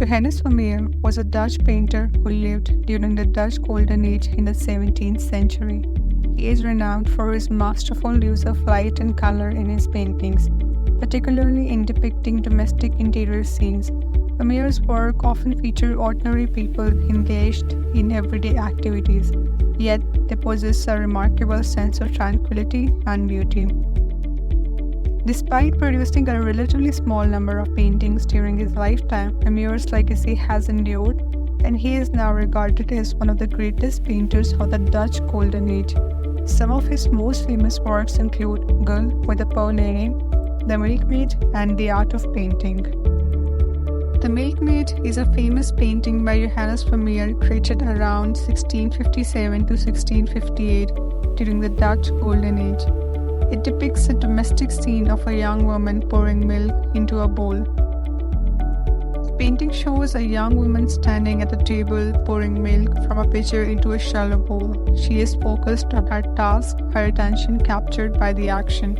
Johannes Vermeer was a Dutch painter who lived during the Dutch Golden Age in the 17th century. He is renowned for his masterful use of light and color in his paintings, particularly in depicting domestic interior scenes. Vermeer's work often features ordinary people engaged in everyday activities, yet they possess a remarkable sense of tranquility and beauty. Despite producing a relatively small number of paintings during his lifetime, Vermeer's legacy has endured, and he is now regarded as one of the greatest painters of the Dutch Golden Age. Some of his most famous works include Girl with a Pearl Earring, The Milkmaid, and The Art of Painting. The Milkmaid is a famous painting by Johannes Vermeer created around 1657 to 1658 during the Dutch Golden Age. It depicts a domestic scene of a young woman pouring milk into a bowl. The painting shows a young woman standing at a table pouring milk from a pitcher into a shallow bowl. She is focused on her task, her attention captured by the action.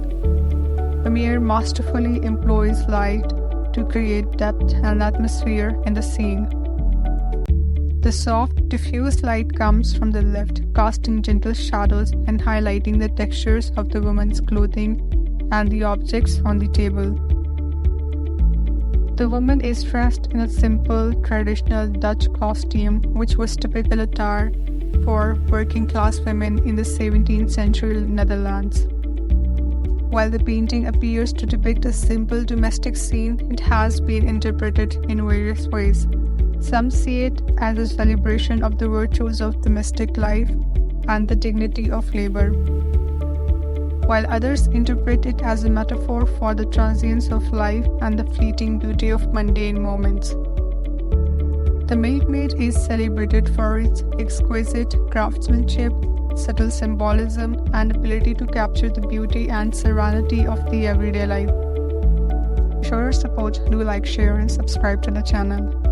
Vermeer masterfully employs light to create depth and atmosphere in the scene. The soft, diffuse light comes from the left, casting gentle shadows and highlighting the textures of the woman's clothing and the objects on the table. The woman is dressed in a simple, traditional Dutch costume, which was typical attire for working-class women in the 17th century Netherlands. While the painting appears to depict a simple domestic scene, it has been interpreted in various ways. Some see it as a celebration of the virtues of domestic life and the dignity of labor, while others interpret it as a metaphor for the transience of life and the fleeting beauty of mundane moments. The Milkmaid is celebrated for its exquisite craftsmanship, subtle symbolism, and ability to capture the beauty and serenity of the everyday life. Show your support, do like, share, and subscribe to the channel.